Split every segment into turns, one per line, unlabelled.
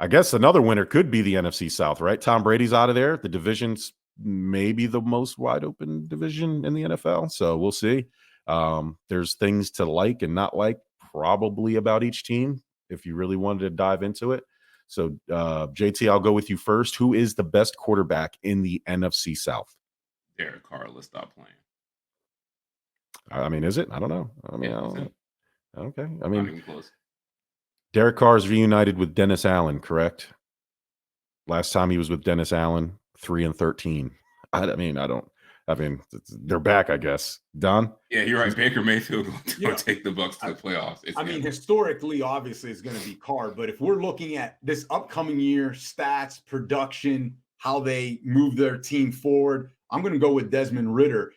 I guess another winner could be the NFC South, right? Tom Brady's out of there. The division's maybe the most wide open division in the NFL. So we'll see. There's things to like and not like probably about each team if you really wanted to dive into it. So, JT, I'll go with you first. Who is the best quarterback in the NFC South?
Derek Carr, let's stop playing.
I mean, is it? I don't know. I mean,
Yeah,
I don't know. Okay. I
not
mean,
even close.
Derek Carr is reunited with Dennis Allen, correct? Last time he was with Dennis Allen, 3-13. I mean, they're back, I guess. Don?
Yeah, you're right. Baker Mayfield will take the Bucs to the playoffs.
I mean, historically, obviously, it's going to be Carr. But if we're looking at this upcoming year, stats, production, how they move their team forward, I'm going to go with Desmond Ridder.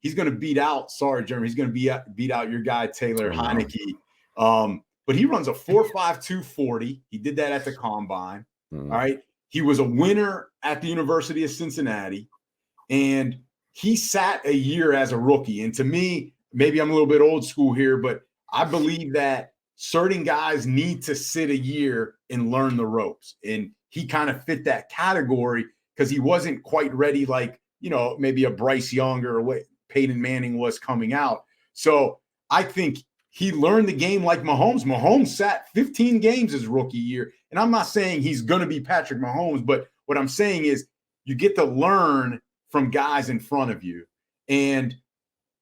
He's going to beat out, sorry, Jeremy, he's going to beat out your guy, Taylor Heineke. But he runs a 4.52 40. He did that at the Combine. All right. He was a winner at the University of Cincinnati. And he sat a year as a rookie. And to me, maybe I'm a little bit old school here, but I believe that certain guys need to sit a year and learn the ropes. And he kind of fit that category because he wasn't quite ready like, maybe a Bryce Young or what Peyton Manning was coming out. So I think he learned the game like Mahomes. Mahomes sat 15 games his rookie year. And I'm not saying he's going to be Patrick Mahomes, but what I'm saying is you get to learn from guys in front of you. And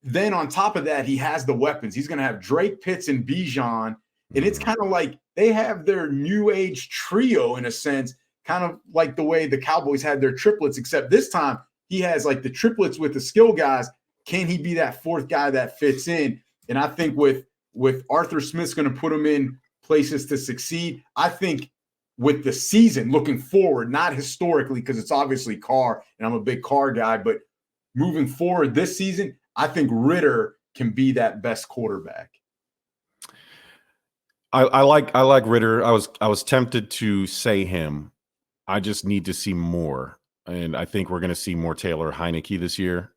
then on top of that, he has the weapons. He's going to have Drake, Pitts, and Bijan. And it's kind of like they have their new age trio in a sense, kind of like the way the Cowboys had their triplets, except this time he has like the triplets with the skill guys. Can he be that fourth guy that fits in? And I think with Arthur Smith's going to put him in places to succeed. I think with the season looking forward, not historically, because it's obviously Carr, and I'm a big Carr guy, but moving forward this season, I think Ridder can be that best quarterback.
I like Ridder. I was tempted to say him. I just need to see more. And I think we're going to see more Taylor Heineke this year.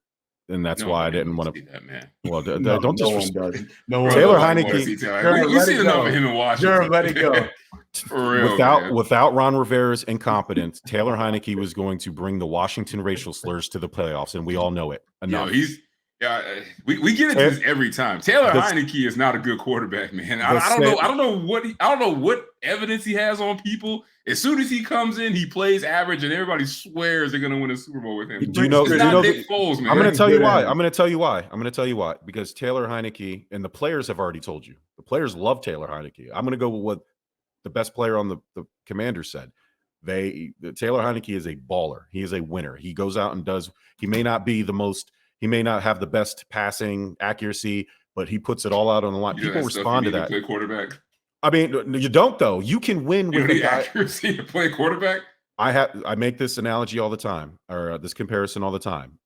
And that's why I didn't want to.
That, man.
Well, don't disrespect.
No,
Taylor Heineke.
You see enough of him in Washington.
Sure, let it go.
For real,
without Ron Rivera's incompetence, Taylor Heineke was going to bring the Washington racial slurs to the playoffs, and we all know it. Enough.
We get into this every time. Taylor Heineke is not a good quarterback, man. I don't know what evidence he has on people. As soon as he comes in, he plays average, and everybody swears they're going to win a Super Bowl with him.
Do you know
Nick Foles, man.
I'm going to tell you why. Because Taylor Heineke, and the players have already told you. The players love Taylor Heineke. I'm going to go with what the best player on the Commanders said. Taylor Heineke is a baller. He is a winner. He goes out and does. He may not have the best passing accuracy, but he puts it all out on the line. People respond to that.
Play quarterback.
I mean, you don't though. You can win with
the accuracy to play quarterback.
I make this analogy all the time, or this comparison all the time.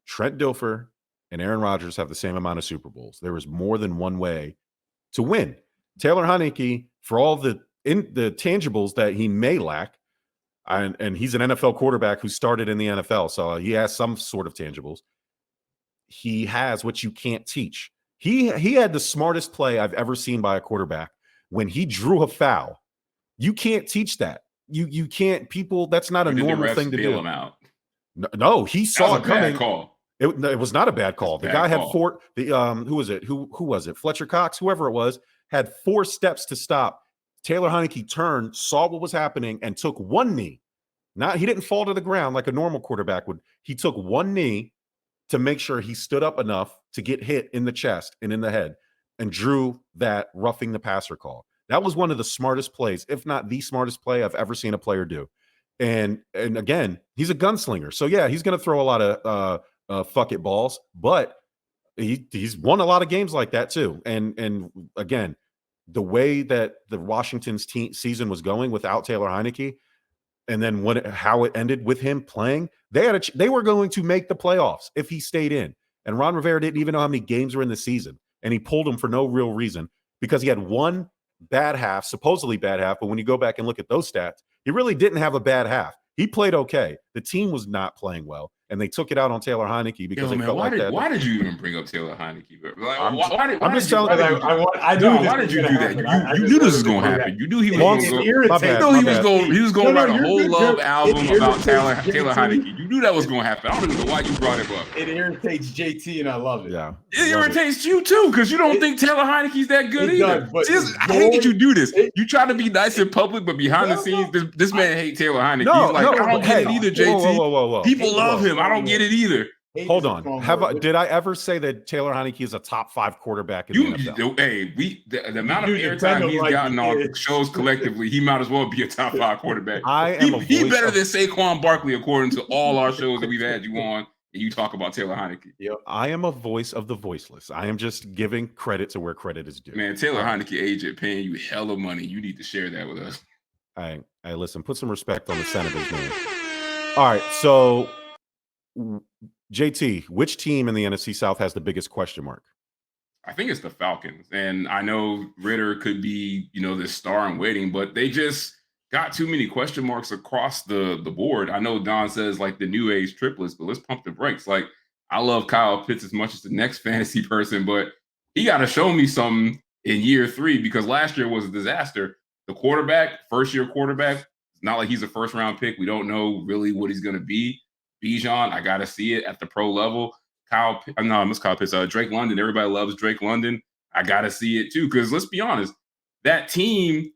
Trent Dilfer and Aaron Rodgers have the same amount of Super Bowls. There is more than one way to win. Taylor Heineke, for all the tangibles that he may lack, and he's an NFL quarterback who started in the NFL, so he has some sort of tangibles. He has what you can't teach. He had the smartest play I've ever seen by a quarterback when he drew a foul. You can't teach that. You can't. People, that's not a normal thing to do.
Him out?
No, he saw it coming.
Bad call.
It was not a bad call. The guy had four. Who was it? Who was it? Fletcher Cox, whoever it was, had 4 steps to stop. Taylor Heineke turned, saw what was happening, and took one knee. He didn't fall to the ground like a normal quarterback would. He took one knee to make sure he stood up enough to get hit in the chest and in the head, and drew that roughing the passer call. That was one of the smartest plays, if not the smartest play I've ever seen a player do. And again, he's a gunslinger. So yeah, he's going to throw a lot of fuck it balls, but he's won a lot of games like that too. And again, the way that the Washington's season was going without Taylor Heineke, and then how it ended with him playing, they were going to make the playoffs if he stayed in. And Ron Rivera didn't even know how many games were in the season, and he pulled him for no real reason because he had one bad half, supposedly bad half. But when you go back and look at those stats, he really didn't have a bad half. He played okay. The team was not playing well. and they took it out on Taylor Heineke because they felt like that.
Why did you even bring up Taylor Heineke? Like, why did you do that? You knew this was going to happen. You knew he was going to write a whole love album about Taylor Heineke. You knew that was going to happen. I don't even know why you brought it up.
It irritates JT, and I love it.
Yeah,
it irritates you too because you don't think Taylor Heineke's that good either. I hate that you do this. You try to be nice in public, but behind the scenes, this man hates Taylor Heineke. He's like, I don't get it either, JT.
Whoa.
People love him. I don't get it either.
Hold on. Did I ever say that Taylor Heineke is a top 5 quarterback in the NFL?
Hey, the amount of airtime he's gotten on shows collectively, he might as well be a top 5 quarterback. He better than Saquon Barkley, according to all our shows that we've had you on, and you talk about Taylor Heineke.
Yep.
I am a voice of the voiceless. I am just giving credit to where credit is due.
Man, Taylor Heineke agent paying you hella money. You need to share that with us.
Hey, listen, put some respect on the Senators' name. All right, so JT, which team in the NFC South has the biggest question mark?
I think it's the Falcons. And I know Ritter could be, this star in waiting, but they just got too many question marks across the board. I know Don says like the new age triplets, but let's pump the brakes. Like, I love Kyle Pitts as much as the next fantasy person, but he got to show me something in year 3 because last year was a disaster. The quarterback, first-year quarterback, it's not like he's a first-round pick. We don't know really what he's going to be. Bijan, I got to see it at the pro level. Drake London. Everybody loves Drake London. I got to see it too because let's be honest, that team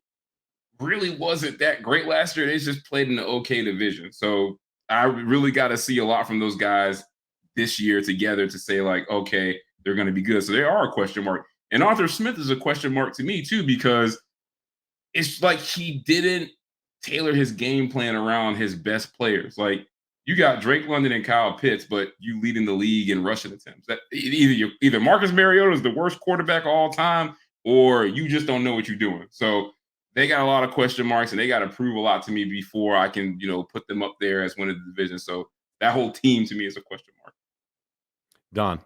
really wasn't that great last year. They just played in the okay division. So I really got to see a lot from those guys this year together to say like, okay, they're going to be good. So they are a question mark. And Arthur Smith is a question mark to me too because it's like he didn't tailor his game plan around his best players. Like you got Drake London and Kyle Pitts, but you leading the league in rushing attempts. That either Marcus Mariota is the worst quarterback of all time, or you just don't know what you're doing. So they got a lot of question marks, and they got to prove a lot to me before I can, put them up there as winning the division. So that whole team to me is a question mark.
Don,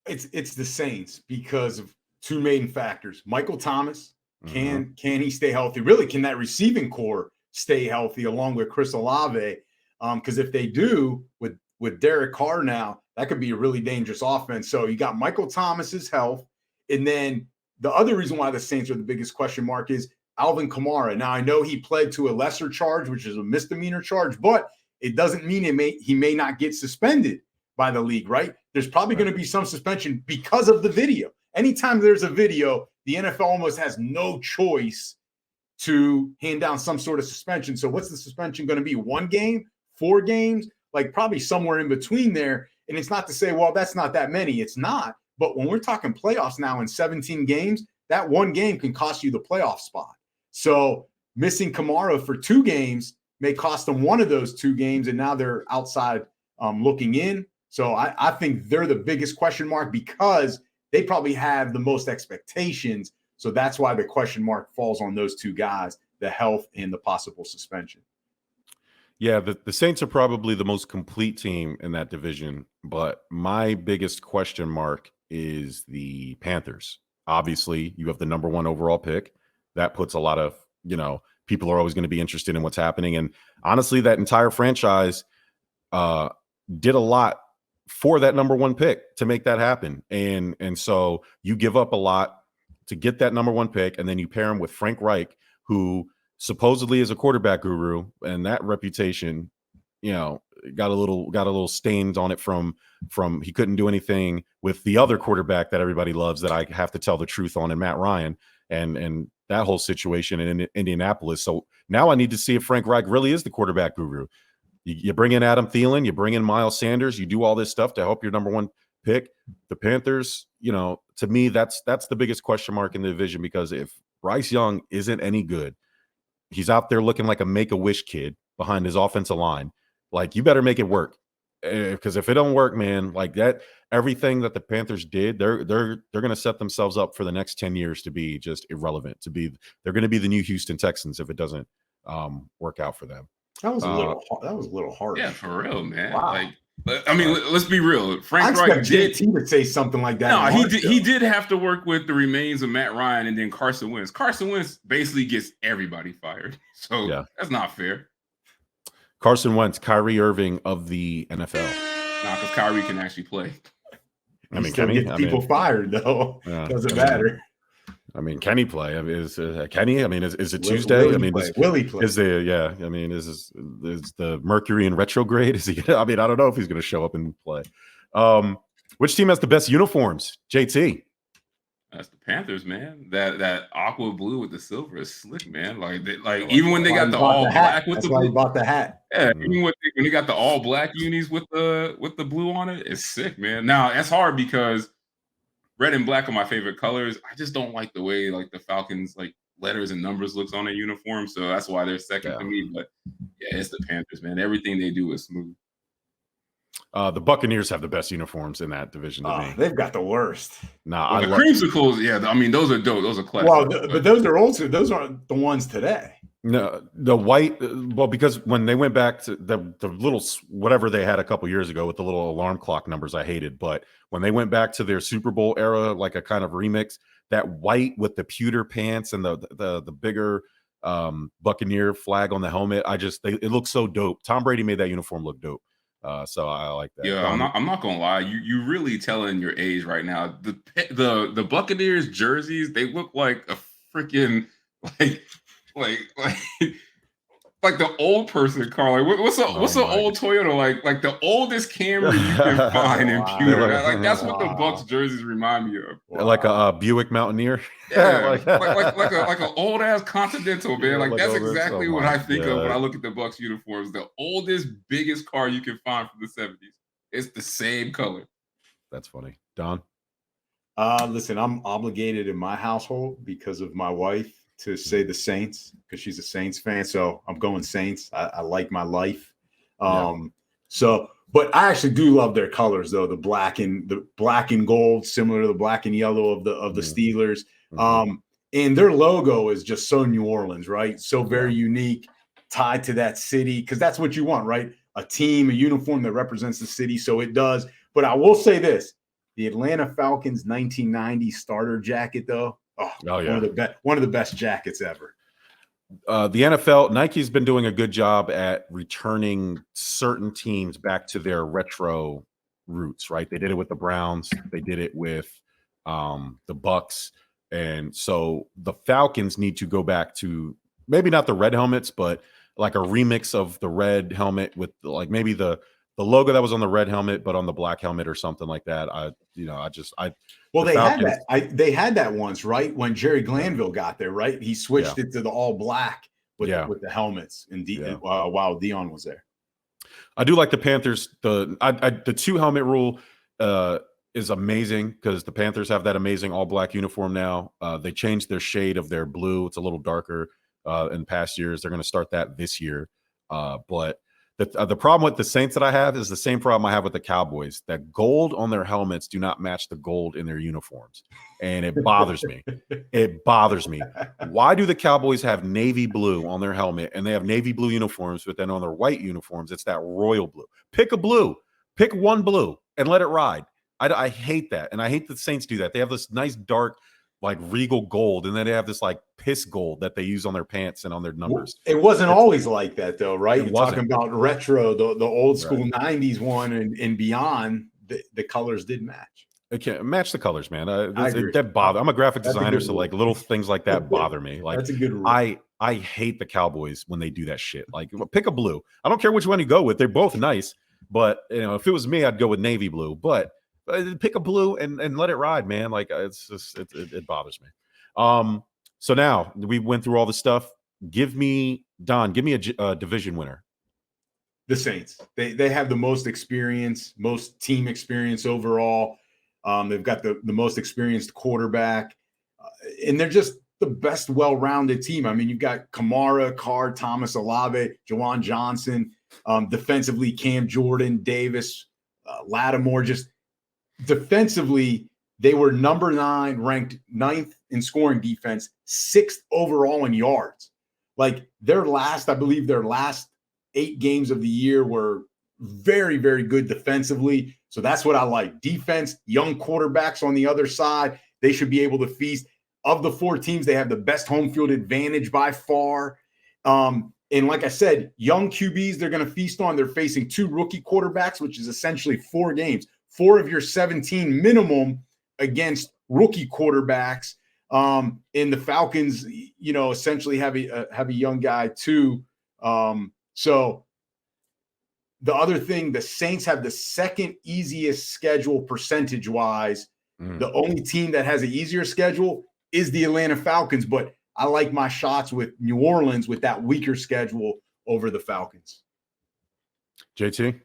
it's the Saints because of 2 main factors. Michael Thomas. Can he stay healthy? Really, can that receiving core stay healthy along with Chris Olave? Because if they do, with Derek Carr now, that could be a really dangerous offense. So you got Michael Thomas's health, and then the other reason why the Saints are the biggest question mark is Alvin Kamara. Now I know he pled to a lesser charge, which is a misdemeanor charge, but it doesn't mean he may not get suspended by the league, right? There's probably going to be some suspension because of the video. Anytime there's a video, the NFL almost has no choice to hand down some sort of suspension. So what's the suspension going to be? 1 game, 4 games, like probably somewhere in between there. And it's not to say, well, that's not that many. It's not. But when we're talking playoffs now in 17 games, that 1 game can cost you the playoff spot. So missing Kamara for 2 games may cost them 1 of those 2 games. And now they're outside looking in. So I think they're the biggest question mark because they probably have the most expectations. So that's why the question mark falls on those 2 guys, the health and the possible suspension.
Yeah, the Saints are probably the most complete team in that division, but my biggest question mark is the Panthers. Obviously, you have the number 1 overall pick. That puts a lot of, people are always going to be interested in what's happening. And honestly, that entire franchise did a lot for that number 1 pick to make that happen. And so you give up a lot to get that number 1 pick, and then you pair him with Frank Reich, who supposedly is a quarterback guru, and that reputation, got a little stained on it from he couldn't do anything with the other quarterback that everybody loves that I have to tell the truth on, and Matt Ryan, and that whole situation in Indianapolis. So now I need to see if Frank Reich really is the quarterback guru. You bring in Adam Thielen, you bring in Miles Sanders, you do all this stuff to help your number 1 pick. The Panthers, to me, that's the biggest question mark in the division, because if Bryce Young isn't any good, he's out there looking like a make-a-wish kid behind his offensive line. Like, you better make it work, because if it don't work, man, like that, everything that the Panthers did, they're going to set themselves up for the next 10 years to be just irrelevant. They're going to be the new Houston Texans if it doesn't work out for them.
That was a little harsh.
Yeah, for real, man.
Wow.
Like, I mean, let's be real. Frank Reich did
to say something like that.
No, he did have to work with the remains of Matt Ryan and then Carson Wentz. Carson Wentz basically gets everybody fired, so that's not fair.
Carson Wentz, Kyrie Irving of the NFL.
Nah, because Kyrie can actually play.
I mean,
still gets people fired though. Doesn't matter.
I mean, can he play? I mean, is Kenny? I mean, is it Tuesday?
Will
I mean,
will he play?
Is the Mercury in retrograde? Is he? I mean, I don't know if he's going to show up and play. Which team has the best uniforms? JT.
That's the Panthers, man. That aqua blue with the silver is slick, man. Even when they got the all black with the blue,
he bought the hat.
Yeah, even when they got the all black unis with the blue on it, it's sick, man. Now it's hard because red and black are my favorite colors. I just don't like the way the Falcons letters and numbers looks on their uniform, so that's why they're second to me. But yeah, it's the Panthers, man. Everything they do is smooth.
The Buccaneers have the best uniforms in that division to me.
They've got the worst.
Nah, the creamsicles, yeah. I mean, those are dope. Those are classic.
Well, but those are also those aren't the ones today.
No, the white. Well, because when they went back to the little whatever they had a couple years ago with the little alarm clock numbers, I hated. But when they went back to their Super Bowl era, like a kind of remix, that white with the pewter pants and the bigger Buccaneer flag on the helmet, it looks so dope. Tom Brady made that uniform look dope. So I like that.
Yeah, I'm not gonna lie. You really telling your age right now. The Buccaneers jerseys, they look like a freaking like the old person car. What's the old Toyota like the oldest Camry you can find in pewter? That's what the Bucs jerseys remind me of.
Like a Buick Mountaineer.
Yeah, like an old ass Continental, man. That's exactly what I think of when I look at the Bucs uniforms. The oldest, biggest car you can find from the 70s. It's the same color.
That's funny. Don?
Listen, I'm obligated in my household because of my wife to say the Saints because she's a Saints fan. So I'm going Saints. I like my life. But I actually do love their colors though. The black and gold, similar to the black and yellow of the Steelers. And their logo is just so New Orleans, right? So very unique, tied to that city. Cause that's what you want, right? A team, a uniform that represents the city. So it does. But I will say this, the Atlanta Falcons 1990 starter jacket though. One of the best jackets ever.
The NFL, Nike's been doing a good job at returning certain teams back to their retro roots, right? They did it with the Browns. They did it with the Bucks. And so the Falcons need to go back to maybe not the red helmets, but like a remix of the red helmet with maybe the logo that was on the red helmet, but on the black helmet or something like that.
They had that once, right? When Jerry Glanville got there, right? He switched it to the all black with the helmets while Dion was there.
I do like the Panthers. The 2 helmet rule is amazing because the Panthers have that amazing all black uniform now. They changed their shade of their blue. It's a little darker in past years. They're going to start that this year. But the problem with the Saints that I have is the same problem I have with the Cowboys. That gold on their helmets do not match the gold in their uniforms. And it bothers me. It bothers me. Why do the Cowboys have navy blue on their helmet and they have navy blue uniforms, but then on their white uniforms, it's that royal blue? Pick a blue. Pick one blue and let it ride. I hate that. And I hate that the Saints do that. They have this nice dark regal gold, and then they have this piss gold that they use on their pants and on their numbers.
It wasn't always like that though, right? You're talking about retro, the old school 90s one and beyond, the colors did match.
It can't match the colors, man. That bother. I'm a graphic designer, so little things like that bother me.
That's a good rule.
I hate the Cowboys when they do that shit. Pick a blue. I don't care which one you go with. They're both nice, but if it was me, I'd go with navy blue. But pick a blue and let it ride, man. It's just it bothers me. So now we went through all the stuff. Give me a division winner.
The Saints. They have the most experience, most team experience overall. They've got the most experienced quarterback, and they're just the best well-rounded team. I mean, you've got Kamara, Carr, Thomas, Olave, Jawan Johnson, defensively Cam Jordan, Davis, Lattimore. Just defensively, they were number 9, ranked 9th in scoring defense, 6th overall in yards. Their last 8 games of the year were very, very good defensively. So that's what I like. Defense, young quarterbacks on the other side. They should be able to feast. Of the 4 teams, they have the best home field advantage by far. And And like I said, young QBs, they're going to feast on. They're facing 2 rookie quarterbacks, which is essentially 4 games, 4 of your 17 minimum against rookie quarterbacks. And the Falcons, essentially have a young guy too. So the other thing, the Saints have the second easiest schedule percentage-wise. The only team that has an easier schedule is the Atlanta Falcons, but I like my shots with New Orleans with that weaker schedule over the Falcons.
JT?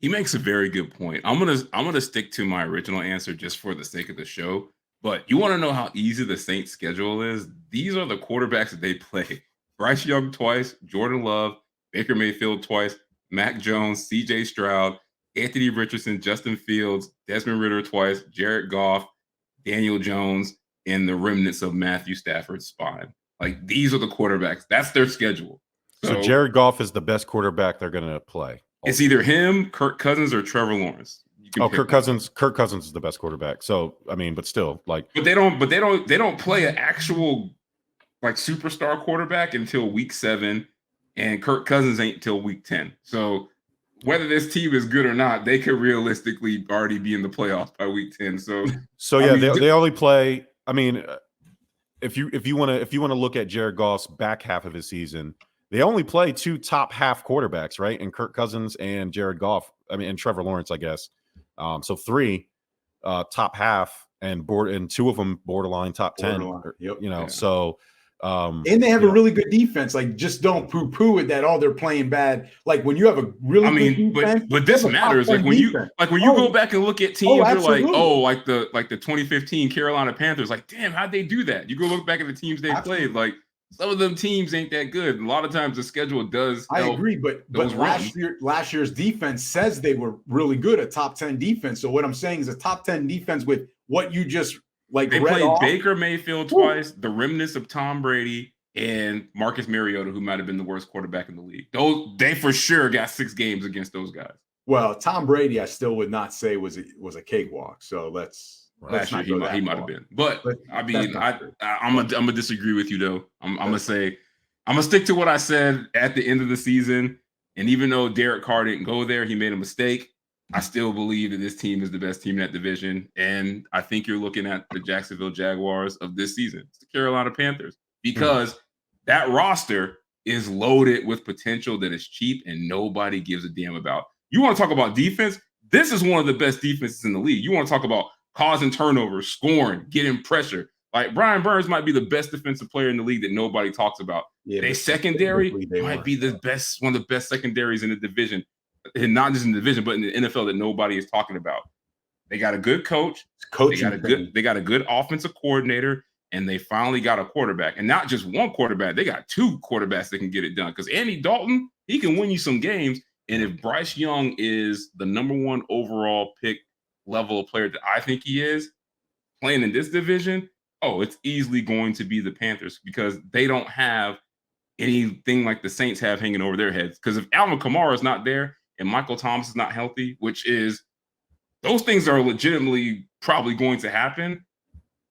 He makes a very good point. I'm gonna stick to my original answer just for the sake of the show. But you want to know how easy the Saints schedule is? These are the quarterbacks that they play. Bryce Young twice, Jordan Love, Baker Mayfield twice, Mac Jones, CJ Stroud, Anthony Richardson, Justin Fields, Desmond Ridder twice, Jared Goff, Daniel Jones, and the remnants of Matthew Stafford's spine. Like, these are the quarterbacks. That's their schedule.
So Jared Goff is the best quarterback they're going to play.
It's either him, Kirk Cousins, or Trevor Lawrence.
Kirk Cousins. Kirk Cousins is the best quarterback. So I mean, but still, like,
but they don't play an actual like superstar quarterback until week 7, and Kirk Cousins ain't till week 10. So whether this team is good or not, they could realistically already be in the playoffs by week 10. So
yeah, they only play. I mean, if you want to look at Jared Goff's back half of his season, they only play 2 top half quarterbacks, right? And Kirk Cousins and Jared Goff. I mean, and Trevor Lawrence, I guess. So 3 top half and 2 of them borderline top 10.
Yep.
So
and they have a really good defense. Like, just don't poo-poo it that they're playing bad. Like, when you have a really good defense,
but this matters. Like when you go back and look at teams, you're like, like the 2015 Carolina Panthers. Like, damn, how'd they do that? You go look back at the teams they played. Like, some of them teams ain't that good. A lot of times the schedule does.
I agree, but last year's defense says they were really good, a top 10 defense. So what I'm saying is a top 10 defense with what you just they
played Baker Mayfield twice, the remnants of Tom Brady, and Marcus Mariota, who might have been the worst quarterback in the league. They for sure got 6 games against those guys.
Well, Tom Brady, I still would not say was a cakewalk. So let's
year he might have been. But I mean, I'm gonna disagree with you though. I'm gonna stick to what I said at the end of the season. And even though Derek Carr didn't go there, he made a mistake. I still believe that this team is the best team in that division. And I think you're looking at the Jacksonville Jaguars of this season. It's the Carolina Panthers. Because that roster is loaded with potential that is cheap and nobody gives a damn about. You want to talk about defense? This is one of the best defenses in the league. You want to talk about causing turnovers, scoring, getting pressure. Like, Brian Burns might be the best defensive player in the league that nobody talks about. They secondary might be one of the best secondaries in the division. And not just in the division, but in the NFL that nobody is talking about. They got a good coach. They got a good offensive coordinator, and they finally got a quarterback. And not just one quarterback. They got 2 quarterbacks that can get it done. Because Andy Dalton, he can win you some games. And if Bryce Young is the number 1 overall pick level of player that I think he is, playing in this division, it's easily going to be the Panthers because they don't have anything like the Saints have hanging over their heads. Because if Alvin Kamara is not there and Michael Thomas is not healthy, those things are legitimately probably going to happen,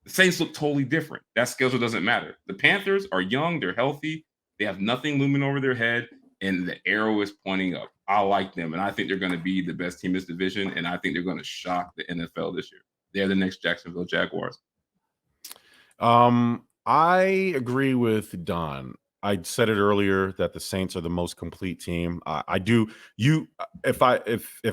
the Saints look totally different. That schedule doesn't matter. The Panthers are young, they're healthy, they have nothing looming over their head, and the arrow is pointing up. I like them, and I think they're going to be the best team in this division, and I think they're going to shock the NFL this year. They're the next Jacksonville Jaguars.
I agree with Don. I said it earlier that the Saints are the most complete team. I do. If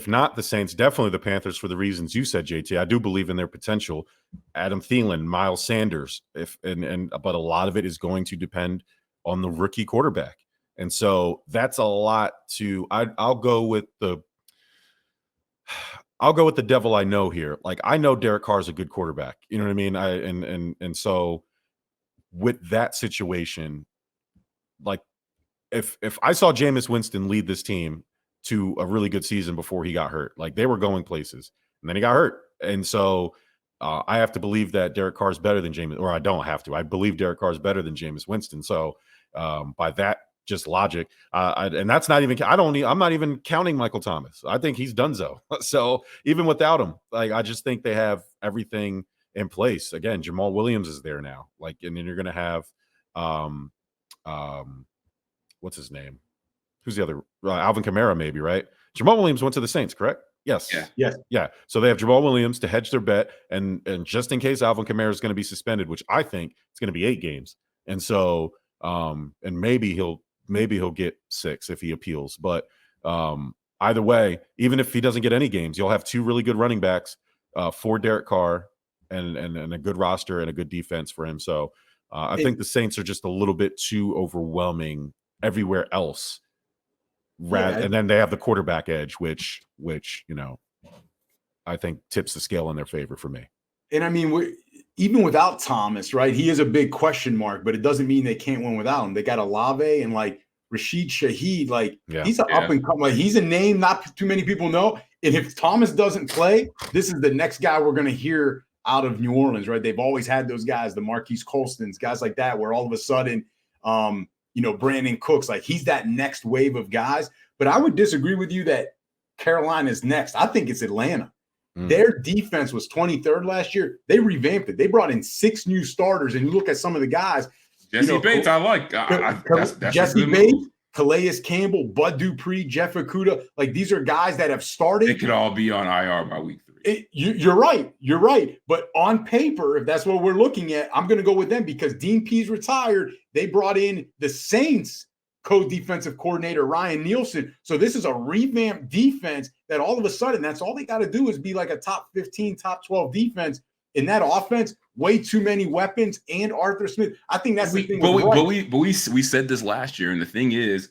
not the Saints, definitely the Panthers for the reasons you said, JT. I do believe in their potential. Adam Thielen, Miles Sanders, but a lot of it is going to depend on the rookie quarterback, and so that's a lot to. I'll go with the devil I know here. Like, I know Derek Carr is a good quarterback. You know what I mean? And so with that situation, like, if I saw Jameis Winston lead this team to a really good season before he got hurt, like, they were going places, and then he got hurt. And so I have to believe that Derek Carr is better than Jameis, or I don't have to. I believe Derek Carr is better than Jameis Winston. So by that just logic, and that's not even, I'm not even counting Michael Thomas. I think he's donezo. So even without him, like, I just think they have everything in place. Again, Jamal Williams is there now. Like, and then you're going to have, what's his name? who's the other? Alvin Kamara, maybe, right? Jamal Williams went to the Saints, correct? Yes. Yeah. So they have Jamal Williams to hedge their bet, and just in case Alvin Kamara is going to be suspended, which I think it's going to be 8 games, and so and maybe he'll get 6 if he appeals. But either way, even if he doesn't get any games, you'll have 2 really good running backs for Derek Carr, and a good roster and a good defense for him. So I think the Saints are just a little bit too overwhelming everywhere else. And then they have the quarterback edge, which I think tips the scale in their favor for me.
And I mean, even without Thomas, right? He is a big question mark, but it doesn't mean they can't win without him. They got Olave and Rashid Shaheed. He's an up and coming. He's a name not too many people know. And if Thomas doesn't play, this is the next guy we're going to hear out of New Orleans, right? They've always had those guys, the Marquise Colstons, guys like that, where all of a sudden, Brandon Cooks, he's that next wave of guys. But I would disagree with you that Carolina's next. I think it's Atlanta. Their defense was 23rd last year. They revamped it. They brought in 6 new starters, and you look at some of the guys.
Jesse Bates, I like. That's
Jesse Bates, Calais Campbell, Bud Dupree, Jeff Okudah. These are guys that have started.
They could all be on IR by week 3.
You're right. You're right. But on paper, if that's what we're looking at, I'm going to go with them because Dean Pease retired. They brought in the Saints co-defensive coordinator, Ryan Nielsen. So this is a revamped defense that all of a sudden, that's all they got to do is be like a top 15, top 12 defense. In that offense, way too many weapons and Arthur Smith. I think that's the thing.
But we said this last year, and the thing is,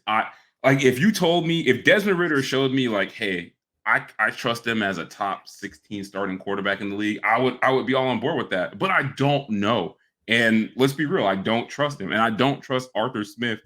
if you told me, if Desmond Ridder showed me hey, I trust him as a top 16 starting quarterback in the league, I would be all on board with that. But I don't know. And let's be real, I don't trust him. And I don't trust Arthur Smith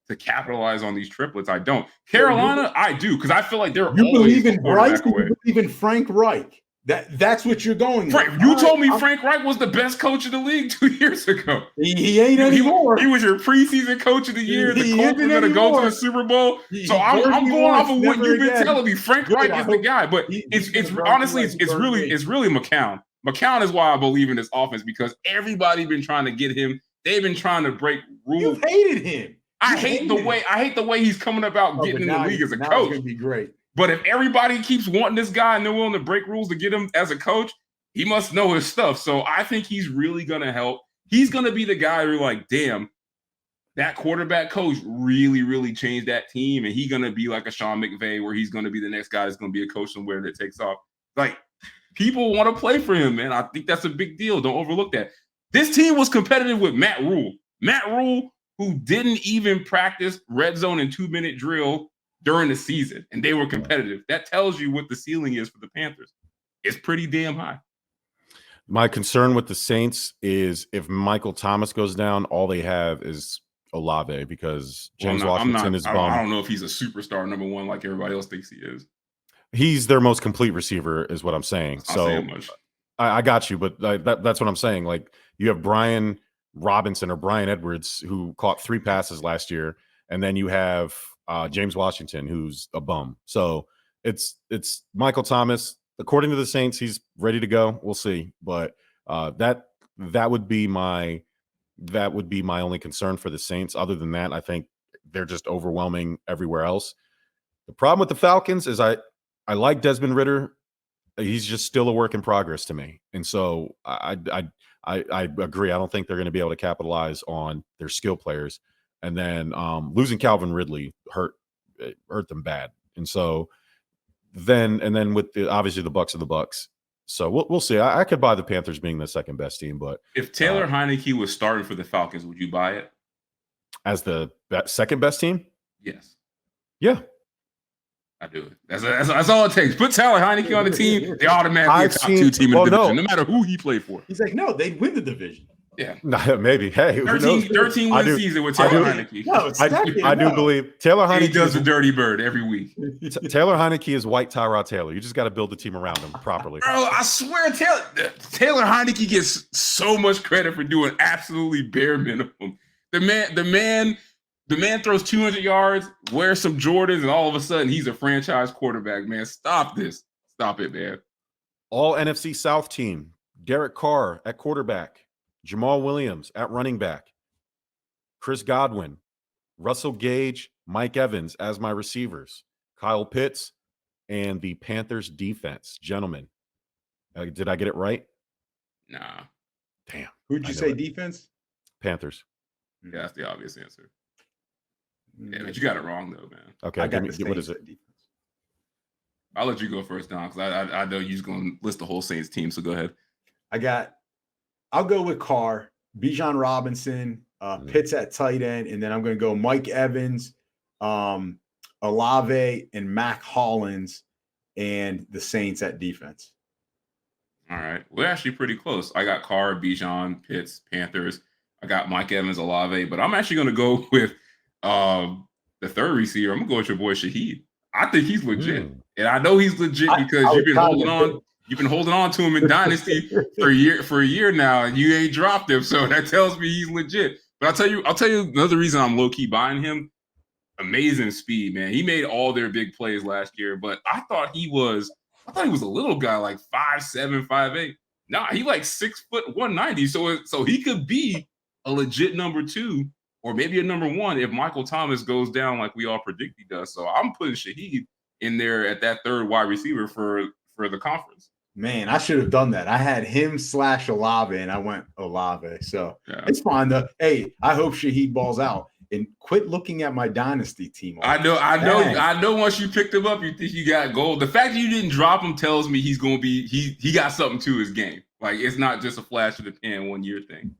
to capitalize on these triplets. I don't. Carolina, I do, because I feel like they're
you
always
believe in Bryce, you believe in Frank Reich. That's what you're going with.
You told me Frank Reich was the best coach in the league 2 years ago.
He ain't anymore.
He was your preseason coach of the year. The Colts were going to go to the Super Bowl. So I'm going off of what you've been telling me. Frank Reich is the guy. But it's honestly really McCown. McCown is why I believe in this offense, because everybody been trying to get him. They've been trying to break rules.
You hated him.
I hate the way he's coming about getting in the league as a coach.
It's gonna be great.
But if everybody keeps wanting this guy and they're willing to break rules to get him as a coach, he must know his stuff. So I think he's really going to help. He's going to be the guy who's like, damn, that quarterback coach really, really changed that team. And he's going to be like a Sean McVay, where he's going to be the next guy that's going to be a coach somewhere that takes off. People want to play for him, man. I think that's a big deal. Don't overlook that. This team was competitive with Matt Rule. Matt Rule, who didn't even practice red zone and 2-minute drill during the season, and they were competitive. That tells you what the ceiling is for the Panthers. It's pretty damn high.
My concern with the Saints is if Michael Thomas goes down, all they have is Olave, because James Washington is bummed.
I don't know if he's a superstar number 1 like everybody else thinks he is.
He's their most complete receiver, is what I'm saying. I got you, but that's what I'm saying. You have Brian Robinson or Brian Edwards, who caught 3 passes last year, and then you have James Washington, who's a bum. So it's Michael Thomas. According to the Saints, he's ready to go. We'll see, but that would be my only concern for the Saints. Other than that, I think they're just overwhelming everywhere else. The problem with the Falcons is I like Desmond Ridder. He's just still a work in progress to me, and so I agree. I don't think they're going to be able to capitalize on their skill players. And then losing Calvin Ridley hurt them bad. And so then with obviously the Bucs are the Bucs. So we'll see. I could buy the Panthers being the second best team, but
if Taylor Heineke was starting for the Falcons, would you buy it
as the second best team?
Yes.
Yeah.
I do it. That's all it takes. Put Taylor Heineke on the team, they automatically a top 2 team in the division, no matter who he played for.
He's like, no, they'd win the division.
Yeah,
maybe. Hey,
13 win season with Taylor Heineke.
I do believe Taylor Heineke.
He does the dirty bird every week.
Taylor Heineke is white Tyrod Taylor. You just got to build the team around him properly.
Bro, I swear, Taylor Heineke gets so much credit for doing absolutely bare minimum. The man throws 200 yards, wears some Jordans, and all of a sudden he's a franchise quarterback. Man, stop this. Stop it, man.
All NFC South team. Derek Carr at quarterback. Jamal Williams at running back, Chris Godwin, Russell Gage, Mike Evans as my receivers, Kyle Pitts, and the Panthers defense. Gentlemen, did I get it right?
Nah.
Damn.
Who'd you say defense?
Panthers.
Yeah, that's the obvious answer. Yeah, but you got it wrong though, man.
Okay, what is it?
Defense.
I'll let you go first, Don, because I know you're going to list the whole Saints team. So go ahead.
I'll go with Carr, Bijan Robinson, Pitts at tight end, and then I'm going to go Mike Evans, Olave, and Mac Hollins, and the Saints at defense.
All right. We're actually pretty close. I got Carr, Bijan, Pitts, Panthers. I got Mike Evans, Olave, but I'm actually going to go with the third receiver. I'm going to go with your boy Shaheed. I think he's legit. And I know he's legit because you've been holding on. You've been holding on to him in Dynasty for a year now, and you ain't dropped him. So that tells me he's legit. But I'll tell you another reason I'm low-key buying him. Amazing speed, man. He made all their big plays last year, but I thought he was a little guy, like 5'7", 5'8". Nah, he like 6 foot 190. So he could be a legit number 2 or maybe a number 1 if Michael Thomas goes down like we all predict he does. So I'm putting Shaheed in there at that third wide receiver for the conference.
Man, I should have done that. I had him / Olave, and I went Olave. So It's fine though. Hey, I hope Shaheed balls out. And quit looking at my dynasty team.
I know. Once you picked him up, you think you got gold. The fact that you didn't drop him tells me he's going to be he got something to his game. Like it's not just a flash of the pan 1 year thing.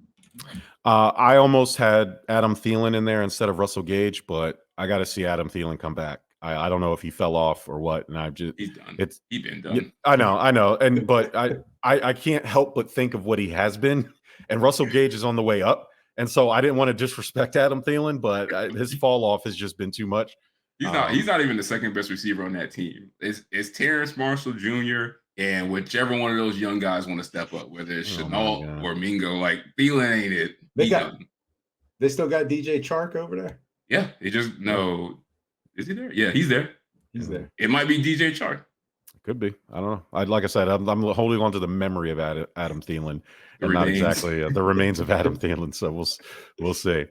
I almost had Adam Thielen in there instead of Russell Gage, but I got to see Adam Thielen come back. I don't know if he fell off or what, and
he's done. He's been done.
Yeah, I know, but I can't help but think of what he has been, and Russell Gage is on the way up. And so I didn't want to disrespect Adam Thielen, but his fall off has just been too much.
He's not even the second best receiver on that team. It's Terrence Marshall Jr. and whichever one of those young guys want to step up, whether it's Chenault or Mingo. Like Thielen ain't it.
They still got DJ Chark over there.
Yeah, is he there? Yeah, he's there.
He's there.
It might be DJ Chark.
Could be. I don't know. Like I said, I'm holding on to the memory of Adam Thielen, and not exactly the remains of Adam Thielen. So we'll see.